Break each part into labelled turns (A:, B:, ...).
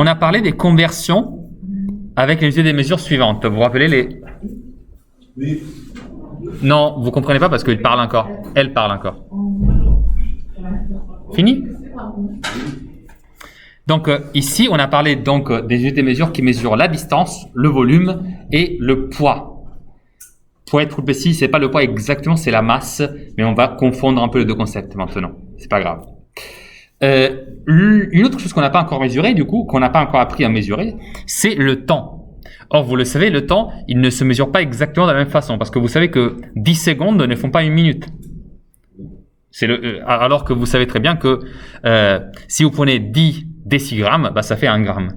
A: on a parlé des conversions avec les unités des mesures suivantes. Vous vous rappelez les...
B: Oui.
A: Non, vous comprenez pas parce qu'il parle encore. Elle parle encore. Fini? Donc ici, on a parlé donc des unités de mesure qui mesurent la distance, le volume et le poids. Pour être plus précis, c'est pas le poids exactement, c'est la masse, mais on va confondre un peu les deux concepts maintenant. C'est pas grave. Une autre chose qu'on n'a pas encore mesurée, du coup, qu'on n'a pas encore appris à mesurer, c'est le temps. Or, vous le savez, le temps, il ne se mesure pas exactement de la même façon, parce que vous savez que 10 secondes ne font pas une minute. Alors que vous savez très bien que si vous prenez 10 décigrammes, bah, ça fait 1 gramme.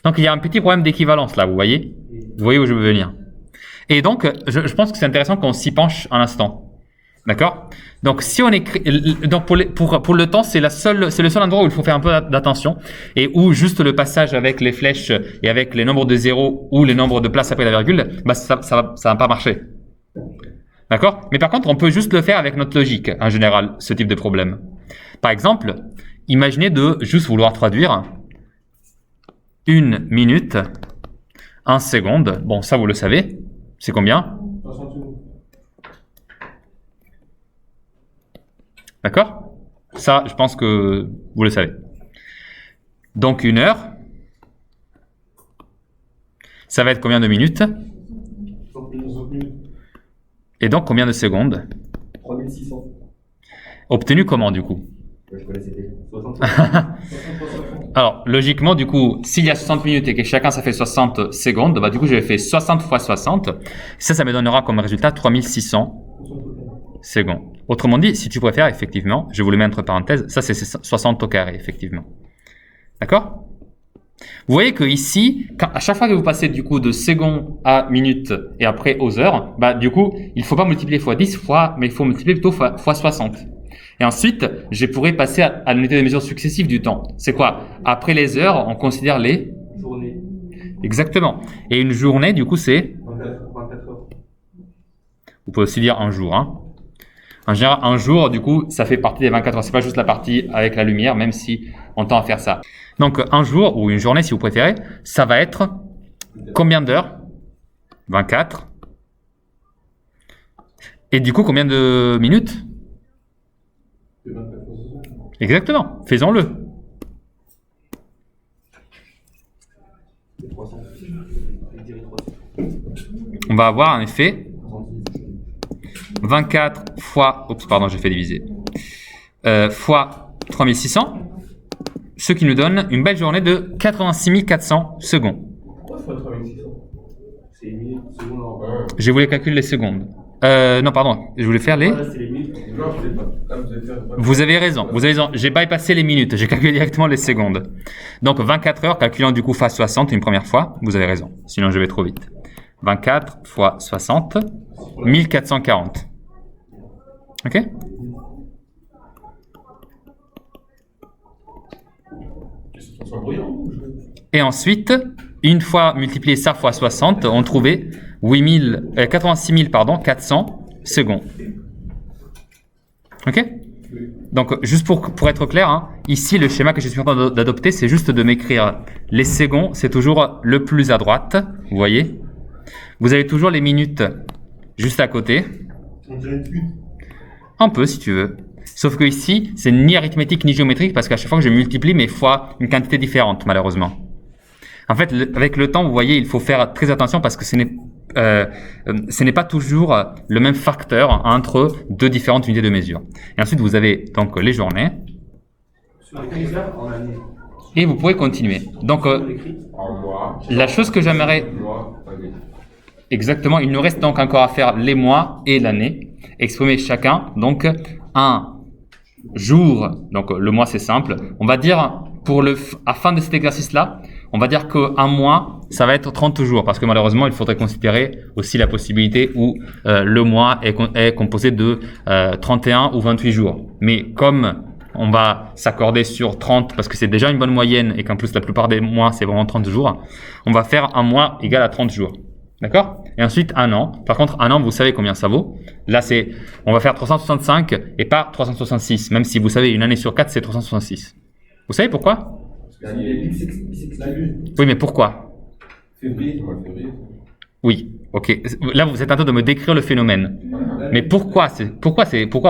A: Donc, il y a un petit problème d'équivalence là, vous voyez? Vous voyez où je veux venir? Et donc, je pense que c'est intéressant qu'on s'y penche un instant. D'accord? Donc, si on écrit, donc pour le temps, c'est le seul endroit où il faut faire un peu d'attention et où juste le passage avec les flèches et avec les nombres de zéros ou les nombres de places après la virgule, bah, ça va pas marcher. D'accord? Mais par contre, on peut juste le faire avec notre logique, en général, ce type de problème. Par exemple, imaginez de juste vouloir traduire 1 minute, 1 seconde. Bon, ça, vous le savez. C'est combien?
B: 61.
A: D'accord? Ça, je pense que vous le savez. Donc, 1 heure. Ça va être combien de minutes?
B: 60 minutes.
A: Et donc, combien de secondes?
B: 3600.
A: Obtenu comment, du coup?
B: Je connaissais déjà. 60.
A: Alors, logiquement, du coup, s'il y a 60 minutes et que chacun, ça fait 60 secondes, bah, du coup, j'ai fait 60 fois 60. Ça me donnera comme résultat 3600 secondes. Autrement dit, si tu préfères, effectivement, je vous le mets entre parenthèses, ça, c'est 60 au carré, effectivement. D'accord? Vous voyez que ici, à chaque fois que vous passez, du coup, de secondes à minutes et après aux heures, bah, du coup, il ne faut pas multiplier fois 10 mais il faut multiplier plutôt fois 60. Et ensuite, je pourrais passer à l'unité de mesure successive du temps. C'est quoi? Après les heures, on considère les...
B: Journée.
A: Exactement. Et une journée, du coup, c'est...
B: 24 heures.
A: Vous pouvez aussi dire un jour. Hein. En général, un jour, du coup, ça fait partie des 24 heures. C'est pas juste la partie avec la lumière, même si on tend à faire ça. Donc, un jour, ou une journée, si vous préférez, ça va être combien d'heures? 24. Et du coup, combien de minutes? Exactement, faisons-le.
B: 300.
A: On va avoir en effet 24 fois, oups, pardon, j'ai fait diviser, fois 3600, ce qui nous donne une belle journée de 86 400 secondes.
B: Pourquoi fois 3600? C'est les minutes, secondes en un.
A: Je voulais calculer les secondes. Non, pardon, je voulais faire les...
B: Là, c'est les minutes. Non, je sais pas. Là, vous allez faire...
A: Vous avez raison, j'ai bypassé les minutes, j'ai calculé directement les secondes. Donc 24 heures, calculant du coup fois 60 une première fois, vous avez raison, sinon je vais trop vite. 24 fois 60, 1440. Ok?
B: C'est bruyant.
A: Et ensuite, une fois multiplié ça fois 60, on trouvait 86 400 secondes. Ok? Donc, juste pour être clair, hein, ici, le schéma que je suis en train d'adopter, c'est juste de m'écrire les secondes, c'est toujours le plus à droite, vous voyez? Vous avez toujours les minutes juste à côté.
B: On dirait une pute.
A: Un peu, si tu veux. Sauf que ici, c'est ni arithmétique ni géométrique parce qu'à chaque fois que je multiplie mes fois une quantité différente, malheureusement. En fait, avec le temps, vous voyez, il faut faire très attention parce que ce n'est pas toujours le même facteur entre deux différentes unités de mesure. Et ensuite, vous avez donc les journées.
B: Sur les calendriers, en année.
A: Et vous pourrez continuer. Donc,
B: On l'écrit.
C: En mois.
A: la chose que j'aimerais...
C: Mois, année.
A: Exactement, il nous reste donc encore à faire les mois et l'année. Exprimer chacun, donc, un jour, donc le mois c'est simple. On va dire, à la fin de cet exercice-là, on va dire qu'un mois, ça va être 30 jours, parce que malheureusement, il faudrait considérer aussi la possibilité où le mois est composé de 31 ou 28 jours. Mais comme on va s'accorder sur 30, parce que c'est déjà une bonne moyenne, et qu'en plus la plupart des mois, c'est vraiment 30 jours, on va faire un mois égal à 30 jours. D'accord? Et ensuite, un an. Par contre, un an, vous savez combien ça vaut. Là, on va faire 365 et pas 366, même si vous savez, une année sur 4, c'est 366. Vous savez pourquoi?
B: Parce La lune.
A: Oui, mais pourquoi?
B: Février.
A: Oui, ok. Là, vous êtes en train de me décrire le phénomène. Mais pourquoi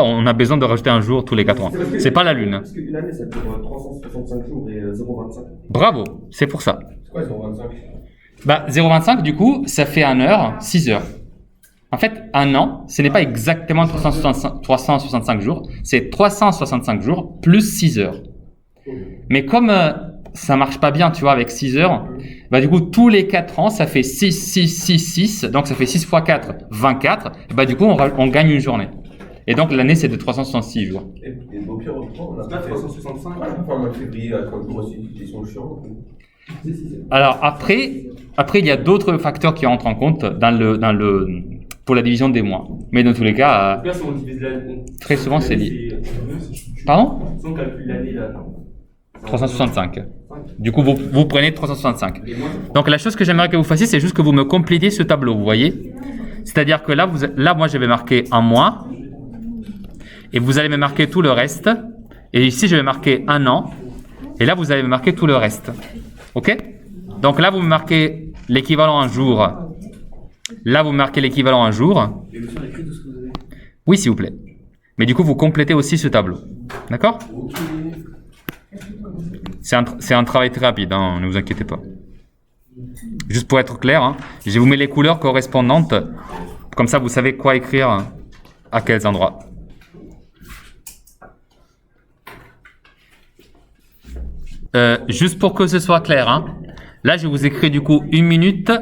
A: on a besoin de rajouter un jour tous les 4 ans? C'est pas la lune.
B: Parce qu'une année, ça dure 365 jours et 0,25.
A: Bravo, c'est pour ça.
B: C'est quoi 0,25?
A: Bah, 0,25, du coup, ça fait 1 heure, 6 heures. En fait, un an, ce n'est pas exactement 365 jours, c'est 365 jours plus 6 heures. Mais comme ça marche pas bien, tu vois, avec 6 heures, bah du coup, tous les 4 ans, ça fait 6, 6, 6, 6, donc ça fait 6 fois 4, 24, et bah du coup, on gagne une journée. Et donc, l'année, c'est de 366 jours.
B: Et au pire, on a pas 365. Enfin, mois de février à 30 jours aussi, ils sont chiants.
A: Alors, après, il y a d'autres facteurs qui rentrent en compte pour la division des mois. Mais dans tous les cas, très souvent, c'est lié. Pardon?
B: Si on calcule l'année là.
A: 365. Du coup, vous prenez 365. Donc, la chose que j'aimerais que vous fassiez, c'est juste que vous me complétiez ce tableau, vous voyez? C'est-à-dire que là, moi, je vais marquer un mois. Et vous allez me marquer tout le reste. Et ici, je vais marquer un an. Et là, vous allez me marquer tout le reste. OK? Donc là, vous me marquez l'équivalent un jour. Là, vous marquez l'équivalent un jour. Oui, s'il vous plaît. Mais du coup, vous complétez aussi ce tableau. D'accord? C'est un travail très rapide, hein, ne vous inquiétez pas. Juste pour être clair, hein, je vous mets les couleurs correspondantes. Comme ça, vous savez quoi écrire à quels endroits. Juste pour que ce soit clair, hein, là, je vous écris du coup 1 minute.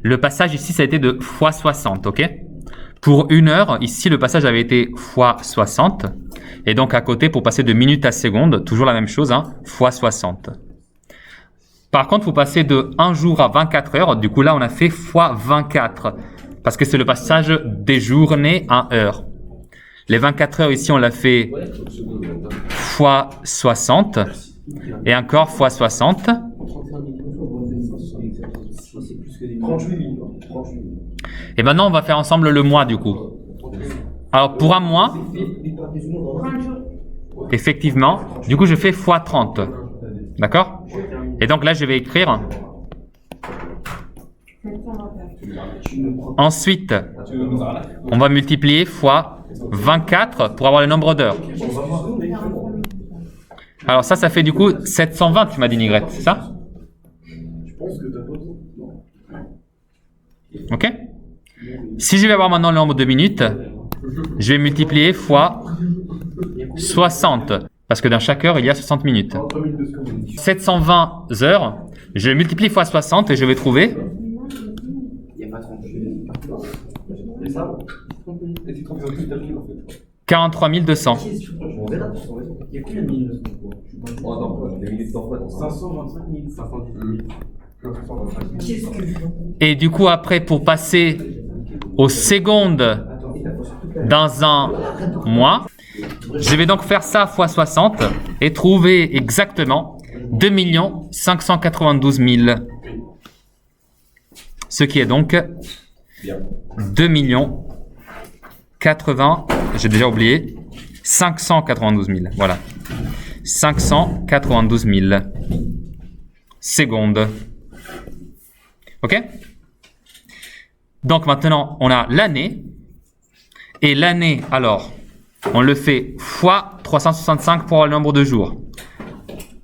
A: Le passage ici, ça a été de fois 60, ok? Pour 1 heure, ici, le passage avait été fois 60. Et donc, à côté, pour passer de minute à seconde, toujours la même chose, hein, fois 60. Par contre, vous passez de 1 jour à 24 heures. Du coup, là, on a fait fois 24. Parce que c'est le passage des journées en heures. Les 24 heures, ici, on l'a fait fois 60. Et encore fois 60. Et maintenant, on va faire ensemble le mois, du coup. Alors, pour un mois, effectivement, du coup, je fais fois 30. D'accord? Et donc là, je vais écrire. Ensuite, on va multiplier fois 24 pour avoir le nombre d'heures. Alors ça fait du coup 720, tu m'as dit, Nigrette, c'est ça? Ok? Si je vais avoir maintenant le nombre de minutes, je vais multiplier fois 60. Parce que dans chaque heure, il y a 60 minutes. 720 heures, je multiplie fois 60 et je vais trouver... 43 200. Et du coup, après, pour passer aux secondes dans un mois, je vais donc faire ça fois 60 et trouver exactement 2 592 000. Ce qui est donc 2 80, j'ai déjà oublié, 592 000. Voilà. 592 000 secondes. OK? Donc maintenant, on a l'année. Et l'année, alors, on le fait fois 365 pour avoir le nombre de jours.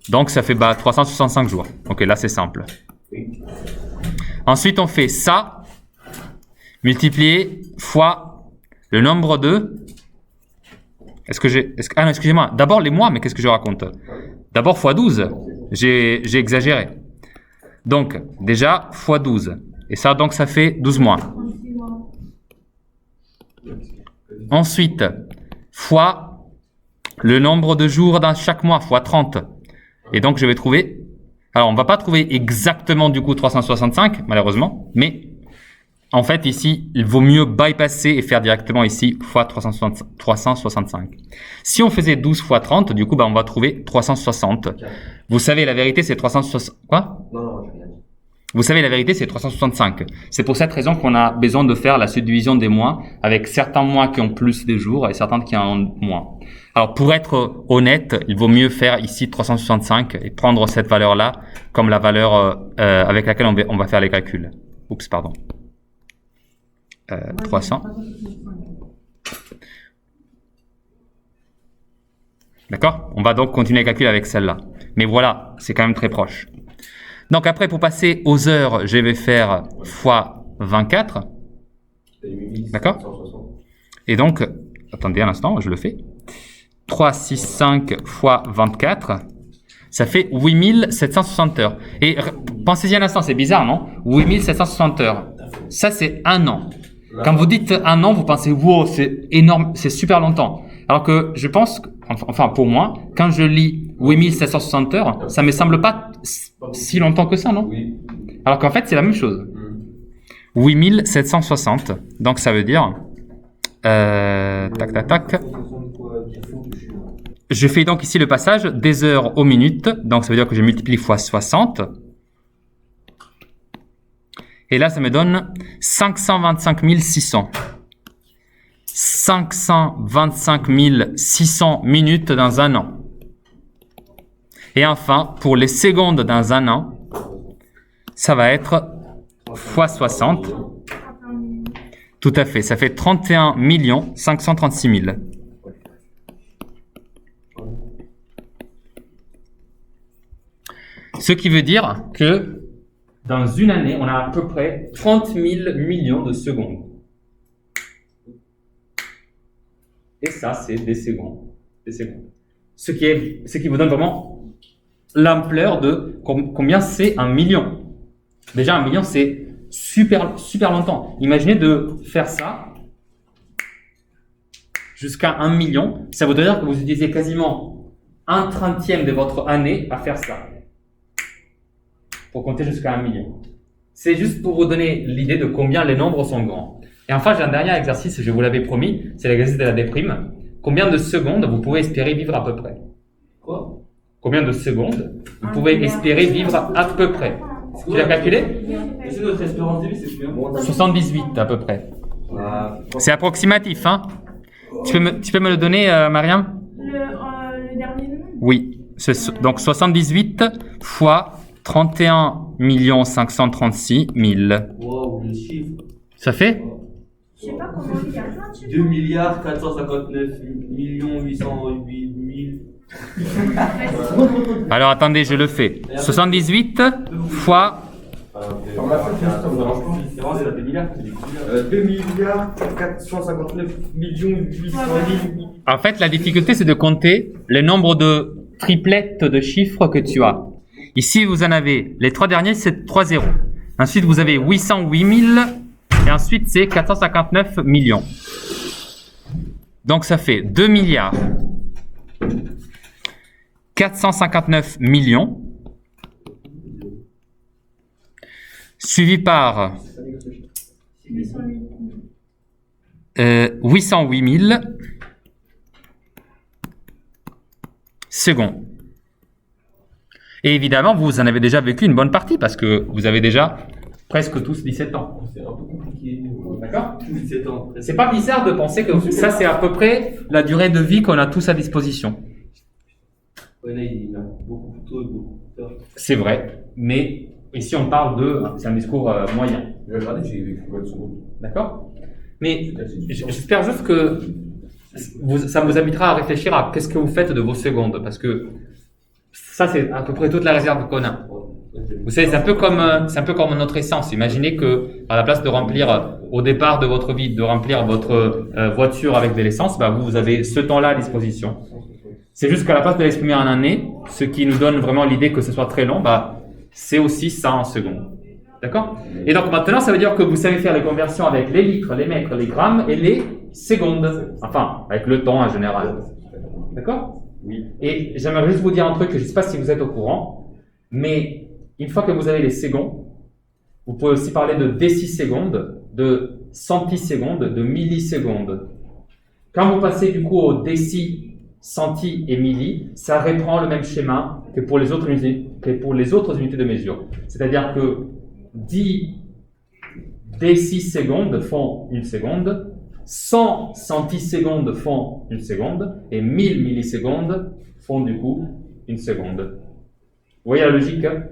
A: Donc ça fait 365 jours. OK, là c'est simple. Ensuite, on fait ça multiplié fois le nombre de... Ah non, excusez-moi. D'abord les mois, mais qu'est-ce que je raconte? D'abord fois 12. J'ai exagéré. Donc, déjà, fois 12. Et ça, donc, ça fait 12 mois. Ensuite, fois le nombre de jours dans chaque mois, fois 30. Et donc, je vais trouver... Alors, on ne va pas trouver exactement, du coup, 365, malheureusement. Mais, en fait, ici, il vaut mieux bypasser et faire directement ici, fois 365. Si on faisait 12 fois 30, du coup, on va trouver 360. Vous savez, la vérité, c'est 360... Quoi?
B: Non, j'ai rien dit.
A: Vous savez, la vérité, c'est 365. C'est pour cette raison qu'on a besoin de faire la subdivision des mois avec certains mois qui ont plus de jours et certains qui en ont moins. Alors, pour être honnête, il vaut mieux faire ici 365 et prendre cette valeur-là comme la valeur avec laquelle on va faire les calculs. Oups, pardon. 300. D'accord? On va donc continuer les calculs avec celle-là. Mais voilà, c'est quand même très proche. Donc après, pour passer aux heures, je vais faire fois 24. D'accord? Et donc, attendez un instant, je le fais. 3, 6, 5 fois 24, ça fait 8760 heures. Et pensez-y un instant, c'est bizarre, non? 8760 heures. Ça, c'est un an. Quand vous dites un an, vous pensez, wow, c'est énorme, c'est super longtemps. Alors que je pense, enfin pour moi, quand je lis 8760 heures, ça me semble pas si longtemps que ça, non?
B: Oui.
A: Alors qu'en fait, c'est la même chose. 8760, donc ça veut dire... tac, tac, tac. Je fais donc ici le passage des heures aux minutes, donc ça veut dire que je multiplie fois 60. Et là, ça me donne 525 600. 525 600 minutes dans un an. Et enfin, pour les secondes dans un an, ça va être fois 60. Tout à fait, ça fait 31 536 000. Ce qui veut dire que dans une année, on a à peu près 30 000 millions de secondes. Et ça, c'est des secondes. Des secondes. Ce qui vous donne vraiment l'ampleur de combien c'est un million. Déjà, un million, c'est super longtemps. Imaginez de faire ça jusqu'à 1 million. Ça voudrait dire que vous utilisez quasiment 1/30 de votre année à faire ça. Pour compter jusqu'à 1 million. C'est juste pour vous donner l'idée de combien les nombres sont grands. Et enfin, j'ai un dernier exercice, je vous l'avais promis, c'est l'exercice de la déprime. Combien de secondes vous pouvez espérer vivre à peu près?
B: Quoi?
A: Combien de secondes vous pouvez espérer vivre à peu près? Tu l'as calculé?
B: C'est notre espérance de vie, c'est combien?
A: 78 à peu près. C'est approximatif, hein? Tu peux me le donner, Mariam?
C: Le dernier nom?
A: Oui. Donc 78 fois 31 536 000.
B: Wow, le chiffre.
A: Ça fait?
C: Je sais pas comment il y a plein de chiffres.
B: 2 milliards 459 millions 808 000.
A: Alors attendez, je le fais. 78 fois...
B: On l'a fait, ça vous dérange pas? C'est vraiment, c'est la milliards. 2 milliards 459 millions 800 000.
A: En fait, la difficulté, c'est de compter le nombre de triplettes de chiffres que tu as. Ici, vous en avez, les trois derniers, c'est 3 zéros. Ensuite, vous avez 808 000 et ensuite, c'est 459 millions. Donc, ça fait 2 milliards 459 millions suivi par 808 000 secondes. Et évidemment, vous en avez déjà vécu une bonne partie parce que vous avez déjà presque tous 17 ans.
B: C'est un peu compliqué.
A: D'accord?
B: 17 ans.
A: C'est pas bizarre de penser que ça, c'est à peu près la durée de vie qu'on a tous à disposition.
B: Ouais, là, il a beaucoup plus tôt et beaucoup plus tard.
A: C'est vrai, mais ici, on parle de... C'est un discours moyen.
B: J'ai regardé, j'ai vécu 20 secondes.
A: D'accord? Mais j'espère juste que ça vous invitera à réfléchir à qu'est-ce que vous faites de vos secondes, parce que ça, c'est à peu près toute la réserve qu'on a. Vous savez, c'est un peu comme notre essence. Imaginez que, à la place de remplir au départ de votre vie, de remplir votre voiture avec de l'essence, bah, vous avez ce temps-là à disposition. C'est juste qu'à la place de l'exprimer en année, ce qui nous donne vraiment l'idée que ce soit très long, bah, c'est aussi ça en secondes. D'accord? Et donc maintenant, ça veut dire que vous savez faire les conversions avec les litres, les mètres, les grammes et les secondes. Enfin, avec le temps en général. D'accord?
B: Oui.
A: Et j'aimerais juste vous dire un truc, je ne sais pas si vous êtes au courant, mais une fois que vous avez les secondes, vous pouvez aussi parler de décisecondes, de centisecondes, de millisecondes. Quand vous passez du coup au déci, centi et milli, ça reprend le même schéma que pour les autres unités de mesure. C'est-à-dire que 10 décisecondes font une seconde, 100 centisecondes font une seconde, et 1000 millisecondes font du coup une seconde. Vous voyez la logique, hein?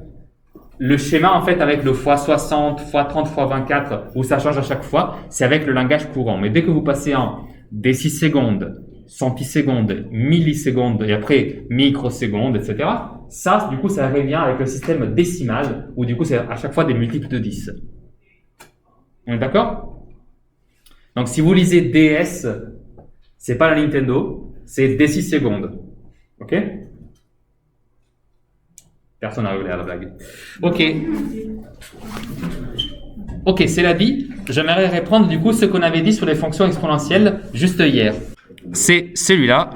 A: Le schéma, en fait, avec le x60, x30, x24, où ça change à chaque fois, c'est avec le langage courant. Mais dès que vous passez en décisecondes, centisecondes, millisecondes, et après microsecondes, etc., ça, du coup, ça revient avec le système décimal, où du coup, c'est à chaque fois des multiples de 10. On est d'accord? Donc, si vous lisez DS, c'est pas la Nintendo, c'est décisecondes. Ok? Personne n'a rigolé à la blague. Ok, c'est la dit. J'aimerais reprendre du coup ce qu'on avait dit sur les fonctions exponentielles juste hier. C'est celui-là.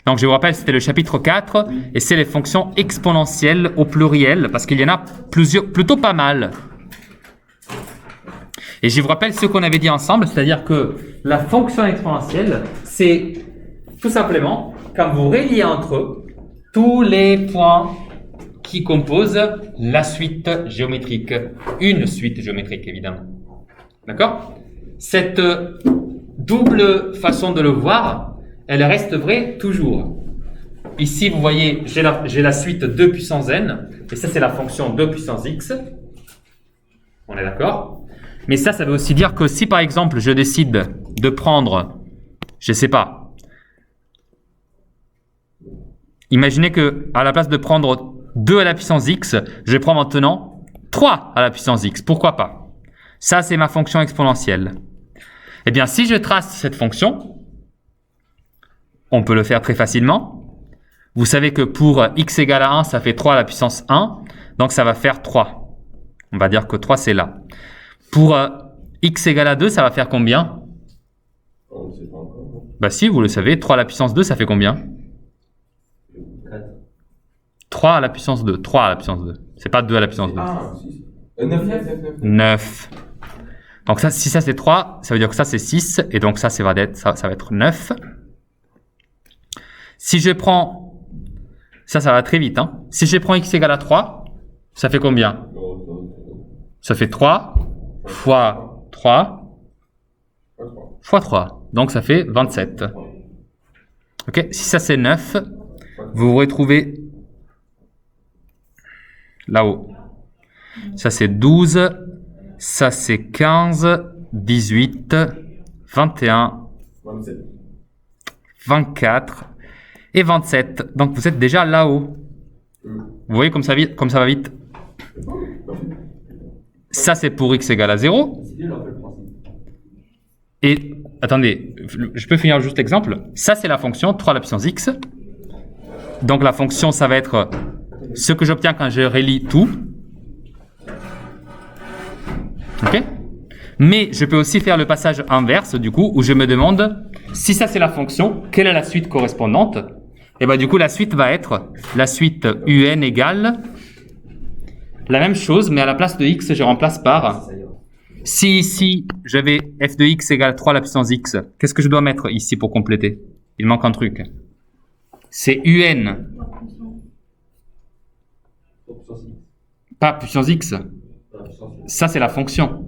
A: Donc je vous rappelle, c'était le chapitre 4 et c'est les fonctions exponentielles au pluriel parce qu'il y en a plusieurs, plutôt pas mal. Et je vous rappelle ce qu'on avait dit ensemble, c'est-à-dire que la fonction exponentielle, c'est tout simplement quand vous reliez entre eux tous les points qui composent la suite géométrique. Une suite géométrique, évidemment. D'accord? Cette double façon de le voir, elle reste vraie toujours. Ici, vous voyez, j'ai la suite 2 puissance n, et ça, c'est la fonction 2 puissance x. On est d'accord? Mais ça veut aussi dire que si, par exemple, je décide de prendre, je ne sais pas, imaginez que à la place de prendre 2 à la puissance x, je prends maintenant 3 à la puissance x. Pourquoi pas? Ça, c'est ma fonction exponentielle. Eh bien, si je trace cette fonction, on peut le faire très facilement. Vous savez que pour x égale à 1, ça fait 3 à la puissance 1. Donc, ça va faire 3. On va dire que 3, c'est là. Pour x égale à 2, ça va faire combien?
B: On ne sait pas encore.
A: Bah si, vous le savez. 3 à la puissance 2, ça fait combien? 3 à la puissance 2. 3 à la puissance 2. C'est pas 2 à la puissance 2.
B: Ah, 9.
A: 9. Donc ça, si ça c'est 3, ça veut dire que ça c'est 6. Et donc ça, ça va être 9. Si je prends... Ça va très vite. Hein. Si je prends x égale à 3, ça fait combien? Ça fait 3 fois 3 fois 3. Donc ça fait 27. Ok. Si ça c'est 9, vous vous retrouvez là-haut. Ça c'est 12, ça c'est 15, 18, 21, 24 et 27. Donc vous êtes déjà là-haut. Vous voyez comme ça va vite. Ça c'est pour x égale à 0. Et attendez, je peux finir juste l'exemple. Ça c'est la fonction 3 à la puissance x. Donc la fonction ça va être ce que j'obtiens quand je relie tout. Ok? Mais je peux aussi faire le passage inverse, du coup, où je me demande si ça c'est la fonction, quelle est la suite correspondante? Et bien du coup, la suite va être la suite un égale la même chose, mais à la place de x, je remplace par... Si ici, j'avais f de x égale 3 à la puissance x, qu'est-ce que je dois mettre ici pour compléter? Il manque un truc. C'est un. Pas puissance x. Ça, c'est la fonction.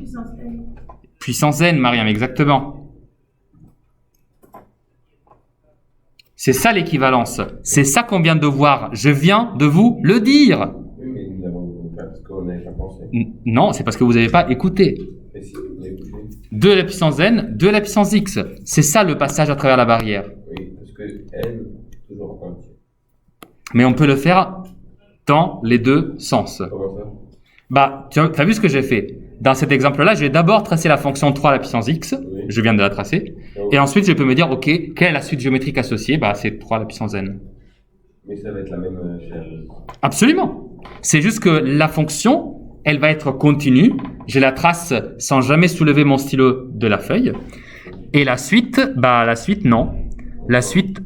A: Puissance n, Mariam, exactement. C'est ça l'équivalence. C'est ça qu'on vient de voir. Je viens de vous le dire.
B: Oui, mais nous avons parce qu'on n'a pas pensé.
A: Non, c'est parce que vous n'avez pas écouté.
B: Mais si vous avez écouté.
A: 2 à la puissance n, 2 à la puissance x. C'est ça le passage à travers la barrière.
B: Oui, parce que n, toujours entier.
A: Mais on peut le faire dans les deux sens.
B: Comment ça?
A: Bah, tu as vu ce que j'ai fait? Dans cet exemple-là, je vais d'abord tracer la fonction 3 à la puissance x.
B: Oui.
A: Je viens de la tracer.
B: Oui.
A: Et ensuite, je peux me dire, OK, quelle est la suite géométrique associée? Bah, c'est 3 à la puissance n.
B: Mais ça va être la même chose.
A: Absolument. C'est juste que la fonction, elle va être continue. Je la trace sans jamais soulever mon stylo de la feuille. Et la suite, non. La suite,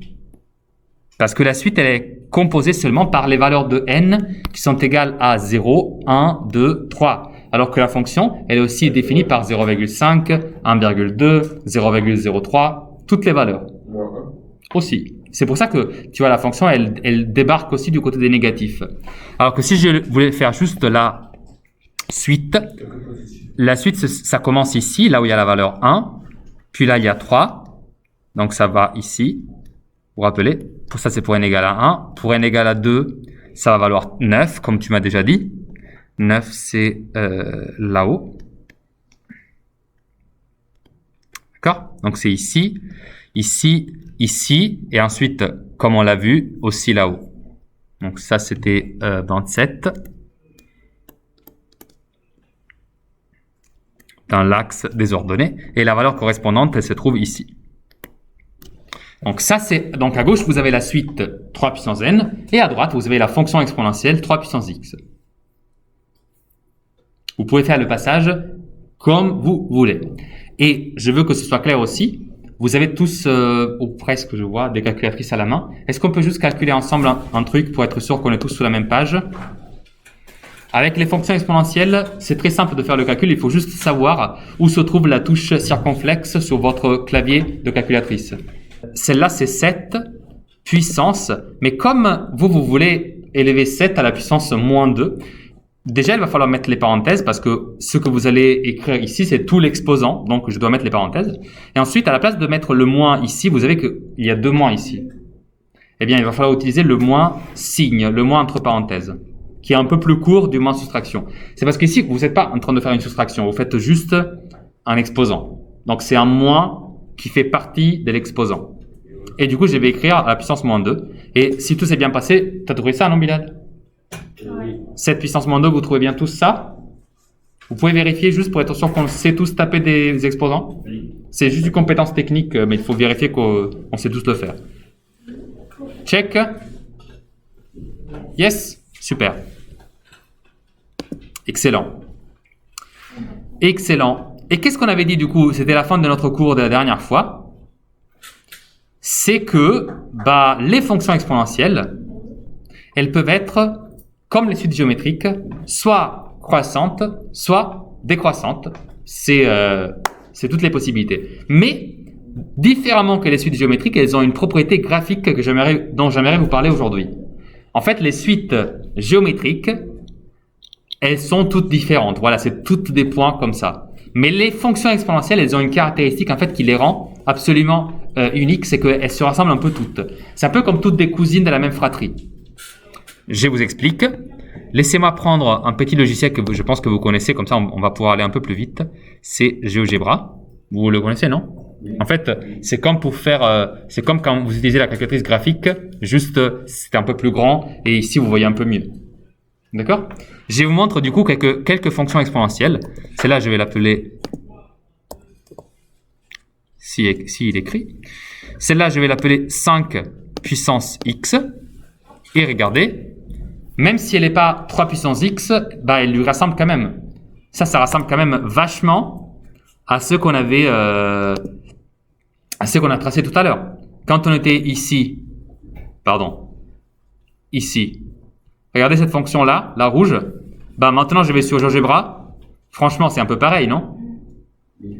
A: parce que la suite, elle est composée seulement par les valeurs de n qui sont égales à 0, 1, 2, 3. Alors que la fonction, elle est aussi définie par 0,5, 1,2, 0,03, toutes les valeurs.
B: Moins
A: Aussi. C'est pour ça que, tu vois, la fonction, elle débarque aussi du côté des négatifs. Alors que si je voulais faire juste la suite. La suite, ça commence ici, là où il y a la valeur 1. Puis là, il y a 3. Donc, ça va ici. Vous vous rappelez, pour ça, c'est pour n égale à 1. Pour n égale à 2, ça va valoir 9, comme tu m'as déjà dit. 9, c'est là-haut. D'accord? Donc, c'est ici, ici, ici. Et ensuite, comme on l'a vu, aussi là-haut. Donc, ça, c'était 27. Dans l'axe des ordonnées. Et la valeur correspondante, elle se trouve ici. Donc ça, c'est, donc à gauche, vous avez la suite 3 puissance n, et à droite, vous avez la fonction exponentielle 3 puissance x. Vous pouvez faire le passage comme vous voulez. Et je veux que ce soit clair aussi, vous avez tous, ou presque, je vois, des calculatrices à la main. Est-ce qu'on peut juste calculer ensemble un truc pour être sûr qu'on est tous sur la même page? Avec les fonctions exponentielles, c'est très simple de faire le calcul, il faut juste savoir où se trouve la touche circonflexe sur votre clavier de calculatrice. Celle-là, c'est 7 puissance, mais comme vous voulez élever 7 à la puissance moins 2, déjà, il va falloir mettre les parenthèses parce que ce que vous allez écrire ici, c'est tout l'exposant, donc je dois mettre les parenthèses. Et ensuite, à la place de mettre le moins ici, vous savez qu'il y a 2 moins ici. Eh bien, il va falloir utiliser le moins signe, le moins entre parenthèses, qui est un peu plus court du moins soustraction. C'est parce qu'ici, vous n'êtes pas en train de faire une soustraction, vous faites juste un exposant. Donc, c'est un moins qui fait partie de l'exposant. Et du coup, je vais écrire à la puissance moins 2. Et si tout s'est bien passé, tu as trouvé ça, non, Bilal? 7 puissance moins 2, vous trouvez bien tous ça? Vous pouvez vérifier juste pour être sûr qu'on sait tous taper des exposants? C'est juste une compétence technique, mais il faut vérifier qu'on sait tous le faire. Check. Yes? Super. Excellent. Excellent. Et qu'est-ce qu'on avait dit du coup? C'était la fin de notre cours de la dernière fois. C'est que les fonctions exponentielles, elles peuvent être, comme les suites géométriques, soit croissantes, soit décroissantes. C'est toutes les possibilités. Mais, différemment que les suites géométriques, elles ont une propriété graphique dont j'aimerais vous parler aujourd'hui. En fait, les suites géométriques, elles sont toutes différentes. Voilà, c'est toutes des points comme ça. Mais les fonctions exponentielles, elles ont une caractéristique en fait qui les rend absolument uniques, c'est qu'elles se ressemblent un peu toutes. C'est un peu comme toutes des cousines de la même fratrie. Je vous explique. Laissez-moi prendre un petit logiciel que je pense que vous connaissez, comme ça on va pouvoir aller un peu plus vite. C'est GeoGebra. Vous le connaissez, non? En fait, c'est comme pour faire, c'est comme quand vous utilisez la calculatrice graphique, juste c'est un peu plus grand et ici vous voyez un peu mieux. D'accord? Je vous montre du coup quelques fonctions exponentielles. Celle-là, je vais l'appeler, si il écrit. Celle-là, je vais l'appeler 5 puissance x. Et regardez, même si elle n'est pas 3 puissance x, elle lui ressemble quand même. Ça ressemble quand même vachement à ce qu'on avait, à ce qu'on a tracé tout à l'heure. Quand on était ici, ici. Regardez cette fonction-là, la rouge. Maintenant, je vais sur GeoGebra. Franchement, c'est un peu pareil, non?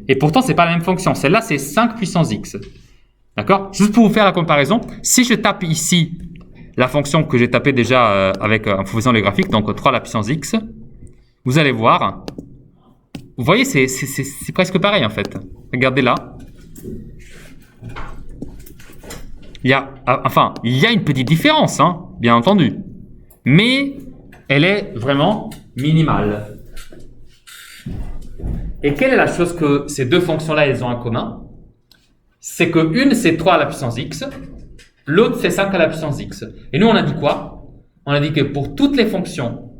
A: Et pourtant, c'est pas la même fonction. Celle-là, c'est 5 puissance x. D'accord? Juste pour vous faire la comparaison, si je tape ici la fonction que j'ai tapée déjà en faisant les graphiques, donc 3 à la puissance x, vous allez voir. Vous voyez, c'est presque pareil en fait. Regardez là. Il y a une petite différence, hein, bien entendu. Mais elle est vraiment minimale. Et quelle est la chose que ces deux fonctions-là, elles ont en commun? C'est que une, c'est 3 à la puissance x, l'autre, c'est 5 à la puissance x. Et nous, on a dit quoi? On a dit que pour toutes les fonctions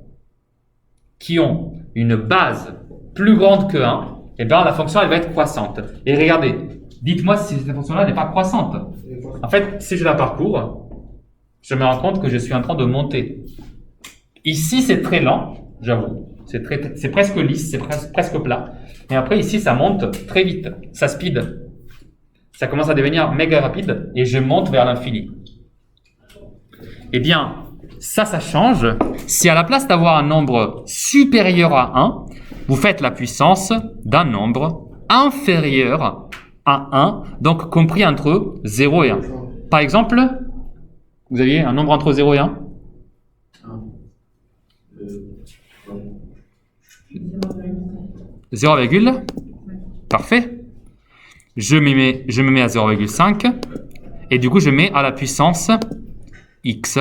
A: qui ont une base plus grande que 1, eh bien, la fonction, elle va être croissante. Et regardez, dites-moi si cette fonction-là n'est pas croissante. En fait, si je la parcours, je me rends compte que je suis en train de monter. Ici, c'est très lent, j'avoue. C'est presque lisse, c'est presque plat. Et après, ici, ça monte très vite. Ça speed. Ça commence à devenir méga rapide et je monte vers l'infini. Eh bien, ça change. Si à la place d'avoir un nombre supérieur à 1, vous faites la puissance d'un nombre inférieur à 1, donc compris entre 0 et 1. Par exemple, vous aviez un nombre entre 0 et 1 ? 0, parfait. Je me mets à 0,5 et du coup je mets à la puissance x.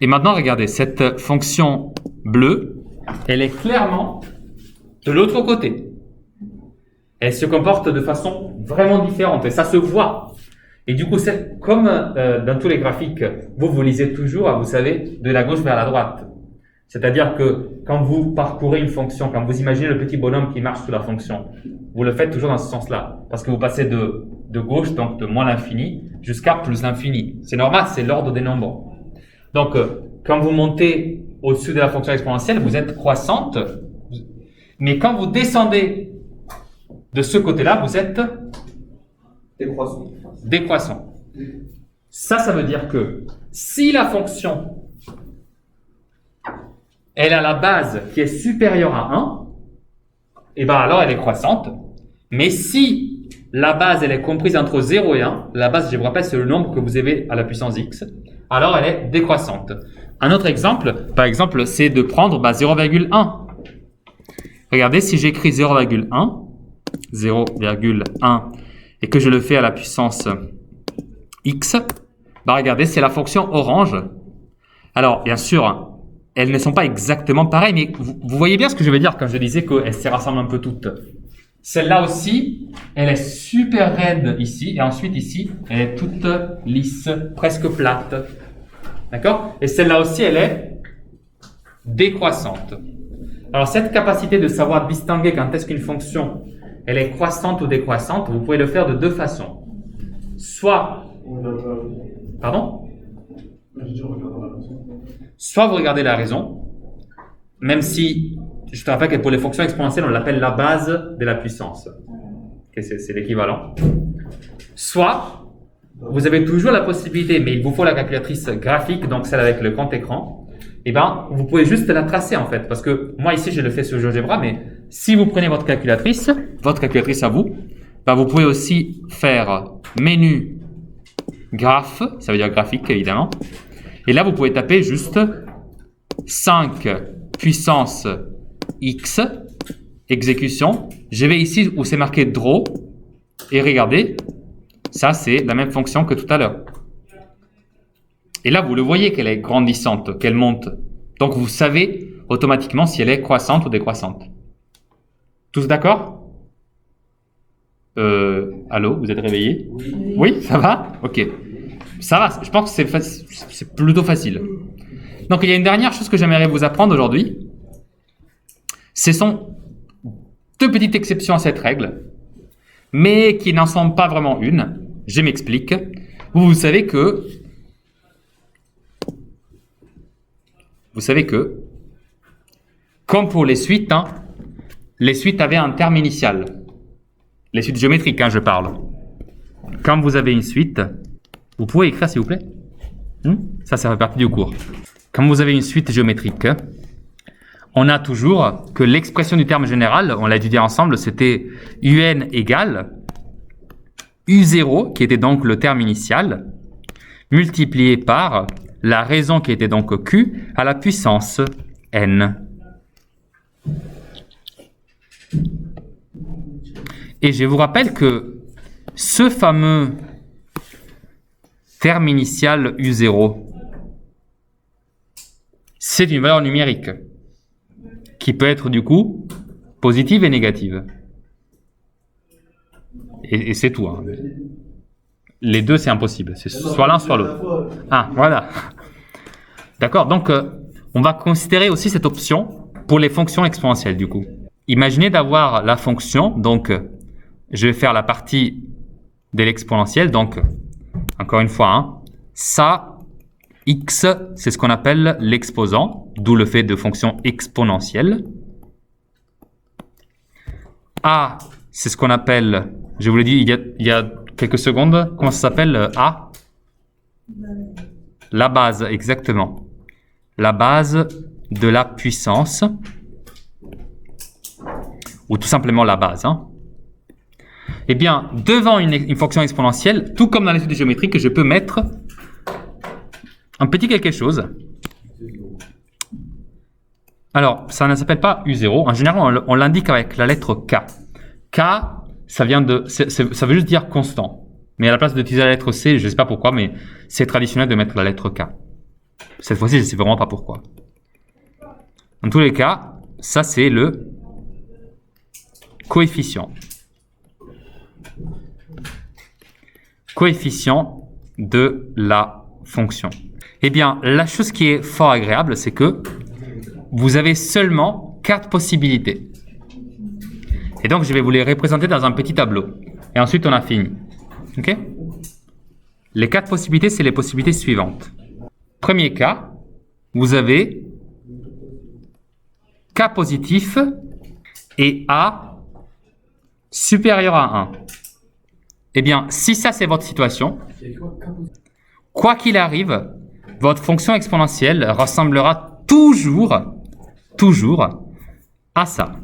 A: Et maintenant regardez, cette fonction bleue, elle est clairement de l'autre côté. Elle se comporte de façon vraiment différente et ça se voit. Et du coup, c'est comme dans tous les graphiques, vous lisez toujours, vous savez, de la gauche vers la droite. C'est-à-dire que quand vous parcourez une fonction, quand vous imaginez le petit bonhomme qui marche sous la fonction, vous le faites toujours dans ce sens-là. Parce que vous passez de gauche, donc de moins l'infini, jusqu'à plus l'infini. C'est normal, c'est l'ordre des nombres. Donc, quand vous montez au-dessus de la fonction exponentielle, vous êtes croissante. Mais quand vous descendez de ce côté-là, vous êtes décroissant. Ça veut dire que si la fonction elle a la base qui est supérieure à 1, et ben alors elle est croissante. Mais si la base elle est comprise entre 0 et 1, la base, je vous rappelle, c'est le nombre que vous avez à la puissance x, alors elle est décroissante. Un autre exemple, par exemple, c'est de prendre 0,1. Regardez, si j'écris 0,1, et que je le fais à la puissance x, regardez, c'est la fonction orange. Alors, bien sûr, elles ne sont pas exactement pareilles, mais vous voyez bien ce que je veux dire quand je disais qu'elles se rassemblent un peu toutes. Celle-là aussi, elle est super raide ici, et ensuite ici, elle est toute lisse, presque plate. D'accord? Et celle-là aussi, elle est décroissante. Alors, cette capacité de savoir distinguer quand est-ce qu'une fonction, elle est croissante ou décroissante, vous pouvez le faire de deux façons. Soit... Pardon? Soit vous regardez la raison, même si, je te rappelle que pour les fonctions exponentielles, on l'appelle la base de la puissance. Okay, c'est l'équivalent. Soit, vous avez toujours la possibilité, mais il vous faut la calculatrice graphique, donc celle avec le grand écran, et ben, vous pouvez juste la tracer en fait, parce que moi ici, je le fais sur GeoGebra, mais si vous prenez votre calculatrice à vous, ben, vous pouvez aussi faire menu graphe, ça veut dire graphique évidemment, et là, vous pouvez taper juste 5 puissance x, exécution. Je vais ici où c'est marqué draw, et regardez, ça c'est la même fonction que tout à l'heure. Et là, vous le voyez qu'elle est grandissante, qu'elle monte. Donc, vous savez automatiquement si elle est croissante ou décroissante. Tous d'accord? Allô, vous êtes réveillés? Oui, ça va? Ok. Ça va, je pense que c'est plutôt facile. Donc, il y a une dernière chose que j'aimerais vous apprendre aujourd'hui. Ce sont deux petites exceptions à cette règle, mais qui n'en sont pas vraiment une. Je m'explique. Vous savez que, comme pour les suites avaient un terme initial. Les suites géométriques, je parle. Quand vous avez une suite, vous pouvez écrire s'il vous plaît? Ça fait partie du cours. Quand vous avez une suite géométrique, on a toujours que l'expression du terme général, on l'a étudié ensemble, c'était UN égale U0, qui était donc le terme initial, multiplié par la raison qui était donc Q à la puissance N. Et je vous rappelle que ce fameux terme initial U0, c'est une valeur numérique qui peut être du coup positive et négative. Et c'est tout. Hein. Les deux, c'est impossible. C'est soit l'un, soit l'autre. Ah, voilà. D'accord, donc on va considérer aussi cette option pour les fonctions exponentielles du coup. Imaginez d'avoir la fonction, donc je vais faire la partie de l'exponentielle, donc encore une fois, ça, x, c'est ce qu'on appelle l'exposant, d'où le fait de fonction exponentielle. A, c'est ce qu'on appelle, je vous l'ai dit il y a quelques secondes, comment ça s'appelle A? La base, exactement. La base de la puissance, ou tout simplement la base. Eh bien, devant une fonction exponentielle, tout comme dans l'étude géométrique, je peux mettre un petit quelque chose. Alors, ça ne s'appelle pas U0. En général, on l'indique avec la lettre K. K, ça veut juste dire constant. Mais à la place d'utiliser la lettre C, je ne sais pas pourquoi, mais c'est traditionnel de mettre la lettre K. Cette fois-ci, je ne sais vraiment pas pourquoi. Dans tous les cas, ça c'est le coefficient. Coefficient de la fonction. Eh bien, la chose qui est fort agréable, c'est que vous avez seulement 4 possibilités. Et donc, je vais vous les représenter dans un petit tableau. Et ensuite, on a fini. OK? Les 4 possibilités, c'est les possibilités suivantes. Premier cas, vous avez K positif et A supérieur à 1. Eh bien, si ça c'est votre situation, quoi qu'il arrive, votre fonction exponentielle ressemblera toujours à ça.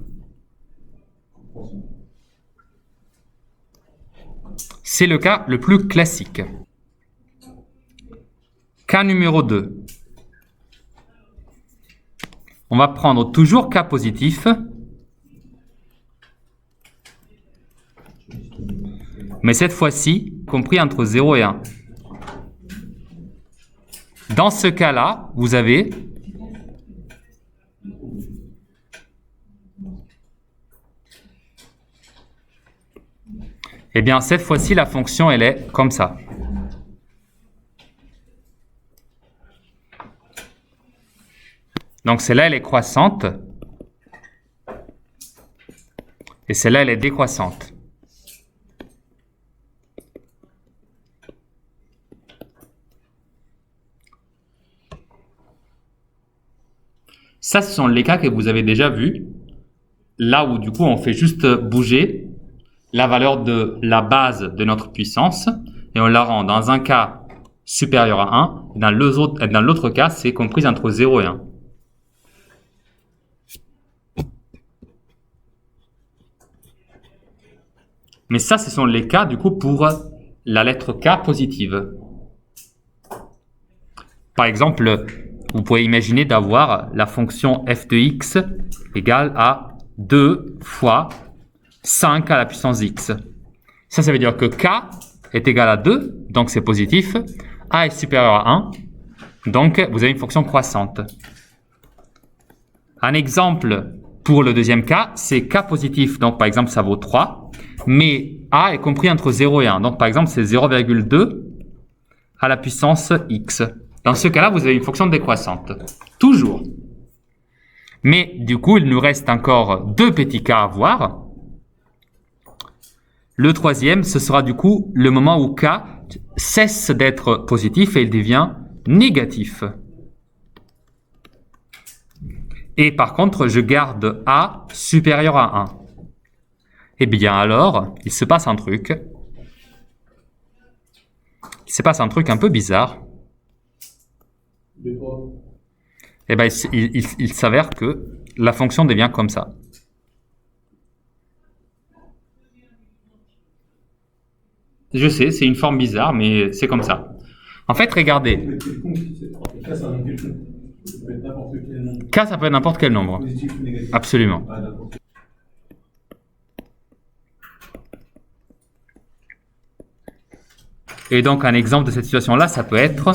A: C'est le cas le plus classique. Cas numéro 2. On va prendre toujours K positif, mais cette fois-ci, compris entre 0 et 1. Dans ce cas-là, vous avez eh bien, cette fois-ci, la fonction, elle est comme ça. Donc, celle-là, elle est croissante. Et celle-là, elle est décroissante. Ça, ce sont les cas que vous avez déjà vus. Là où, du coup, on fait juste bouger la valeur de la base de notre puissance et on la rend dans un cas supérieur à 1. Dans l'autre cas, c'est compris entre 0 et 1. Mais ça, ce sont les cas, du coup, pour la lettre K positive. Par exemple, vous pouvez imaginer d'avoir la fonction f de x égale à 2 fois 5 à la puissance x. Ça veut dire que K est égal à 2, donc c'est positif. A est supérieur à 1, donc vous avez une fonction croissante. Un exemple pour le deuxième cas, c'est K positif, donc par exemple ça vaut 3, mais A est compris entre 0 et 1, donc par exemple c'est 0,2 à la puissance x. Dans ce cas-là, vous avez une fonction décroissante. Toujours. Mais du coup, il nous reste encore 2 petits cas à voir. Le troisième, ce sera du coup le moment où K cesse d'être positif et il devient négatif. Et par contre, je garde A supérieur à 1. Eh bien alors, il se passe un truc. Il se passe un truc un peu bizarre. Eh bien, il s'avère que la fonction devient comme ça. Je sais, c'est une forme bizarre, mais c'est comme ça. En fait, regardez. K, ça peut être n'importe quel nombre. Absolument. Et donc, un exemple de cette situation-là, ça peut être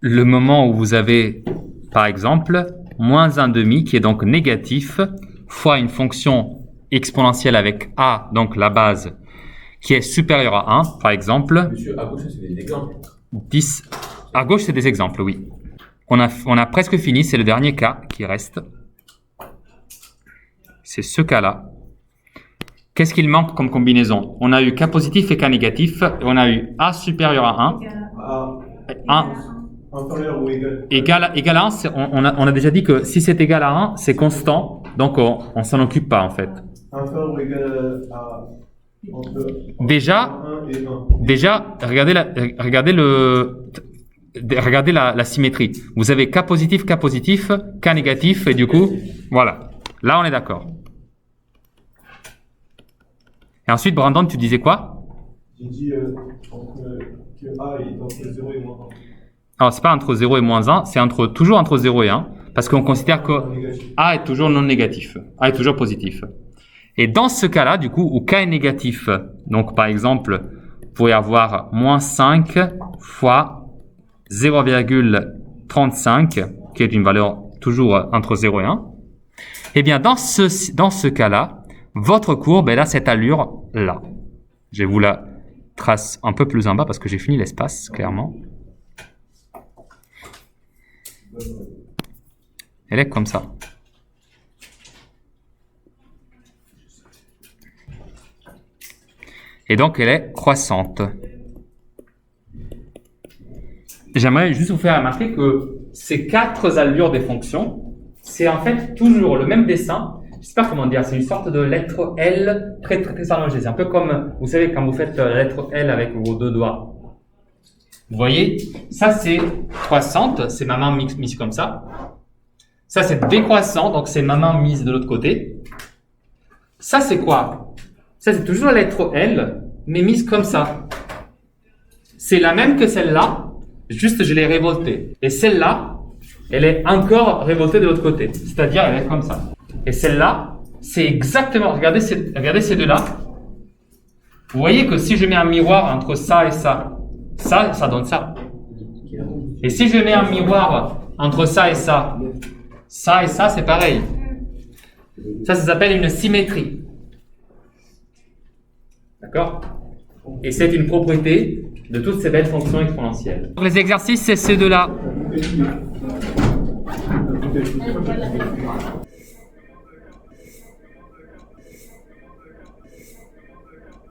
A: le moment où vous avez, par exemple, moins 1/2 qui est donc négatif, fois une fonction exponentielle avec A, donc la base, qui est supérieure à 1, par exemple.
B: Monsieur, à gauche, c'est des exemples.
A: 10. À gauche, c'est des exemples, oui. On a presque fini, c'est le dernier cas qui reste. C'est ce cas-là. Qu'est-ce qu'il manque comme combinaison? On a eu K positif et K négatif, et on a eu A supérieur à 1.
B: Inférieur ou égal.
A: Égal à 1, on a déjà dit que si c'est égal à 1, c'est constant, donc on s'en occupe pas en fait.
B: Inférieur ou égal à...
A: Déjà,
B: 1 et 1.
A: Déjà, regardez la symétrie. Vous avez K positif, K négatif, et du coup, voilà. Là, on est d'accord. Et ensuite, Brandon, tu disais quoi?
B: J'ai dit que A est entre 0 et moins 1.
A: Alors, c'est pas entre 0 et moins 1, c'est toujours entre 0 et 1. Parce qu'on considère que A est toujours non négatif, A est toujours positif. Et dans ce cas-là, du coup, où K est négatif, donc par exemple, vous pourriez avoir moins 5 fois 0,35, qui est une valeur toujours entre 0 et 1. Eh bien, dans ce cas-là, votre courbe, elle a cette allure-là. Je vous la trace un peu plus en bas parce que j'ai fini l'espace, clairement. Elle est comme ça. Et donc, elle est croissante. J'aimerais juste vous faire remarquer que ces 4 allures des fonctions, c'est en fait toujours le même dessin. Je sais pas comment dire, c'est une sorte de lettre L très allongée. C'est un peu comme, vous savez, quand vous faites la lettre L avec vos 2 doigts. Vous voyez, ça c'est croissante, c'est ma main mise comme ça. Ça c'est décroissant, donc c'est ma main mise de l'autre côté. Ça c'est quoi? Ça c'est toujours la lettre L, mais mise comme ça. C'est la même que celle-là, juste je l'ai révoltée. Et celle-là, elle est encore révoltée de l'autre côté, c'est-à-dire elle est comme ça. Et celle-là, c'est exactement, regardez ces deux-là. Vous voyez que si je mets un miroir entre ça et ça, ça donne ça. Et si je mets un miroir entre ça et ça et ça, c'est pareil. Ça s'appelle une symétrie. D'accord? Et c'est une propriété de toutes ces belles fonctions exponentielles. Donc les exercices, c'est ces deux-là.